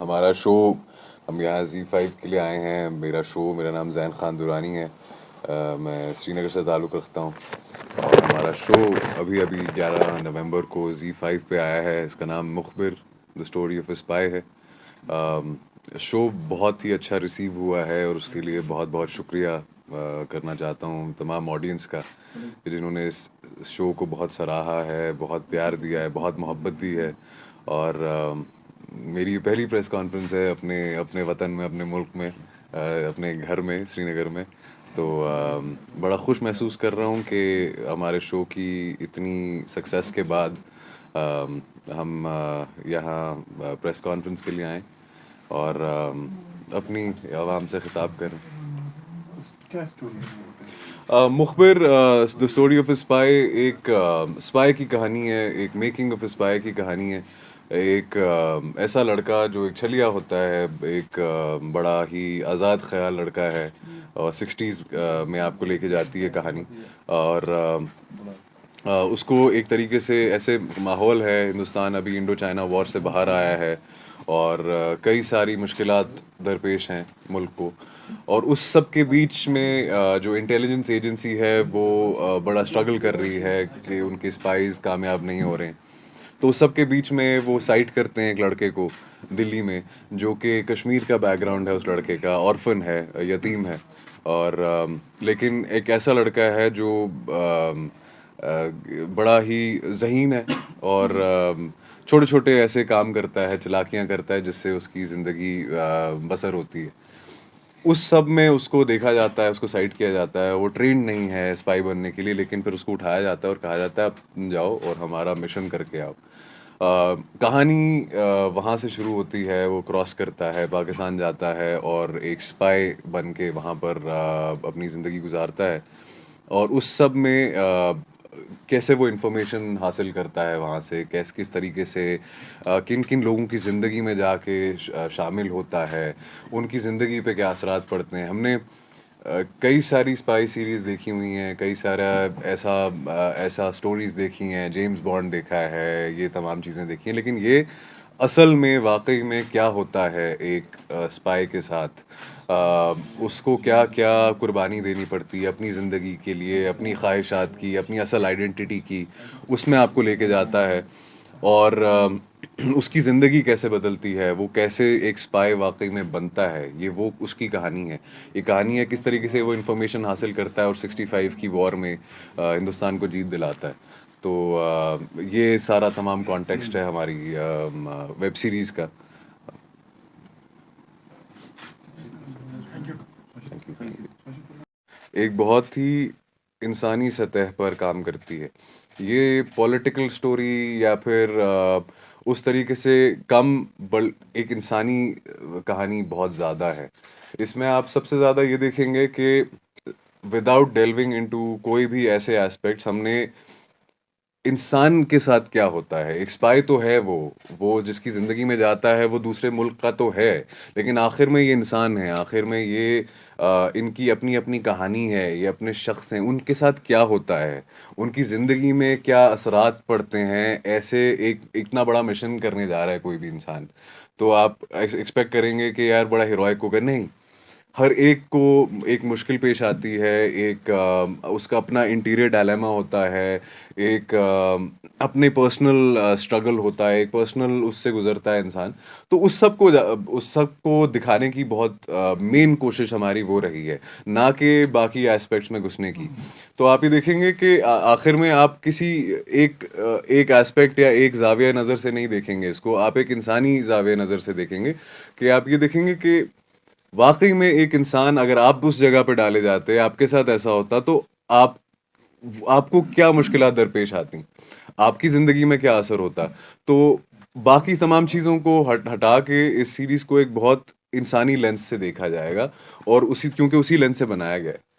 ہمارا شو ہم یہاں زی 5 کے لیے آئے ہیں. میرا نام زین خان درانی ہے. میں سری نگر سے تعلق رکھتا ہوں اور ہمارا شو ابھی 11 نومبر کو زی 5 پہ آیا ہے. اس کا نام Mukhbir the story of a spy ہے. شو بہت ہی اچھا ریسیو ہوا ہے اور اس کے لیے بہت بہت شکریہ کرنا چاہتا ہوں تمام آڈینس کا جنہوں نے اس شو کو بہت سراہا ہے, بہت پیار دیا ہے, بہت محبت دی ہے. اور میری پہلی پریس کانفرنس ہے اپنے وطن میں, اپنے ملک میں, اپنے گھر میں سری نگر میں. تو بڑا خوش محسوس کر رہا ہوں کہ ہمارے شو کی اتنی سکسیس کے بعد ہم یہاں پریس کانفرنس کے لیے آئیں اور اپنی عوام سے خطاب کریں. Mukhbir the story of a spy ایک اسپائی کی کہانی ہے, ایک میکنگ آف اسپائی کی کہانی ہے. ایک ایسا لڑکا جو ایک چھلیا ہوتا ہے, ایک بڑا ہی آزاد خیال لڑکا ہے, اور 60s میں آپ کو لے کے جاتی ہے کہانی. اور اس کو ایک طریقے سے ایسے ماحول ہے, ہندوستان ابھی انڈو چائنا وار سے باہر آیا ہے اور کئی ساری مشکلات درپیش ہیں ملک کو, اور اس سب کے بیچ میں جو انٹیلیجنس ایجنسی ہے وہ بڑا اسٹرگل کر رہی ہے کہ ان کے اسپائیز کامیاب نہیں ہو رہے ہیں. تو اس سب کے بیچ میں وہ سائٹ کرتے ہیں ایک لڑکے کو دلی میں, جو کہ کشمیر کا بیک گراؤنڈ ہے, اس لڑکے کا آرفن ہے, یتیم ہے. اور لیکن ایک ایسا لڑکا ہے جو بڑا ہی ذہین ہے اور چھوٹے چھوٹے ایسے کام کرتا ہے, چلاکیاں کرتا ہے جس سے اس کی زندگی بسر ہوتی ہے. اس سب میں اس کو دیکھا جاتا ہے, اس کو سائٹ کیا جاتا ہے. وہ ٹرینڈ نہیں ہے اسپائی بننے کے لیے, لیکن پھر اس کو اٹھایا جاتا ہے اور کہا جاتا ہے اب تم جاؤ اور ہمارا مشن کر کے آؤ. کہانی وہاں سے شروع ہوتی ہے. وہ کراس کرتا ہے, پاکستان جاتا ہے اور ایک اسپائی بن کے وہاں پر اپنی زندگی گزارتا ہے. اور اس سب میں کیسے وہ انفارمیشن حاصل کرتا ہے وہاں سے, کس طریقے سے کن کن لوگوں کی زندگی میں جا کے شامل ہوتا ہے, ان کی زندگی پہ کیا اثرات پڑتے ہیں. ہم نے کئی ساری اسپائی سیریز دیکھی ہوئی ہیں, کئی سارا ایسا اسٹوریز دیکھی ہیں, جیمز بانڈ دیکھا ہے, یہ تمام چیزیں دیکھی ہیں, لیکن یہ اصل میں واقعی میں کیا ہوتا ہے ایک اسپائی کے ساتھ, اس کو کیا کیا قربانی دینی پڑتی ہے اپنی زندگی کے لیے, اپنی خواہشات کی, اپنی اصل آئیڈینٹی کی, اس میں آپ کو لے کے جاتا ہے. اور اس کی زندگی کیسے بدلتی ہے, وہ کیسے ایک اسپائی واقعی میں بنتا ہے, یہ وہ اس کی کہانی ہے. یہ کہانی ہے کس طریقے سے وہ انفارمیشن حاصل کرتا ہے اور 65 کی وار میں ہندوستان کو جیت دلاتا ہے. تو یہ سارا تمام کانٹیکسٹ ہے ہماری ویب سیریز کا. ایک بہت ہی انسانی سطح پر کام کرتی ہے. یہ پولیٹیکل سٹوری یا پھر اس طریقے سے کم, ایک انسانی کہانی بہت زیادہ ہے. اس میں آپ سب سے زیادہ یہ دیکھیں گے کہ وداؤٹ ڈیلونگ انٹو کوئی بھی ایسے ایسپیکٹس, ہم نے انسان کے ساتھ کیا ہوتا ہے. ایک اسپائی تو ہے وہ جس کی زندگی میں جاتا ہے وہ دوسرے ملک کا تو ہے, لیکن آخر میں یہ انسان ہے, آخر میں یہ ان کی اپنی اپنی کہانی ہے, یہ اپنے شخص ہیں. ان کے ساتھ کیا ہوتا ہے, ان کی زندگی میں کیا اثرات پڑتے ہیں. ایسے اتنا بڑا مشن کرنے جا رہا ہے کوئی بھی انسان, تو آپ ایکسپیکٹ کریں گے کہ یار بڑا ہیروئک ہوگا. نہیں, ہر ایک کو ایک مشکل پیش آتی ہے, ایک اس کا اپنا انٹیریئر ڈائلیما ہوتا ہے, ایک اپنے پرسنل اسٹرگل ہوتا ہے, ایک پرسنل اس سے گزرتا ہے انسان. تو اس سب کو دکھانے کی بہت مین کوشش ہماری وہ رہی ہے, نہ کہ باقی ایسپیکٹس میں گھسنے کی. تو آپ یہ دیکھیں گے کہ آخر میں آپ کسی ایک ایسپیکٹ یا ایک زاویہ نظر سے نہیں دیکھیں گے اس کو, آپ ایک انسانی زاویہ نظر سے دیکھیں گے. کہ آپ یہ دیکھیں گے کہ واقعی میں ایک انسان اگر آپ اس جگہ پہ ڈالے جاتے, آپ کے ساتھ ایسا ہوتا, تو آپ کو کیا مشکلات درپیش آتی, آپ کی زندگی میں کیا اثر ہوتا. تو باقی تمام چیزوں کو ہٹا کے اس سیریز کو ایک بہت انسانی لینس سے دیکھا جائے گا, اور کیونکہ اسی لینس سے بنایا گیا ہے.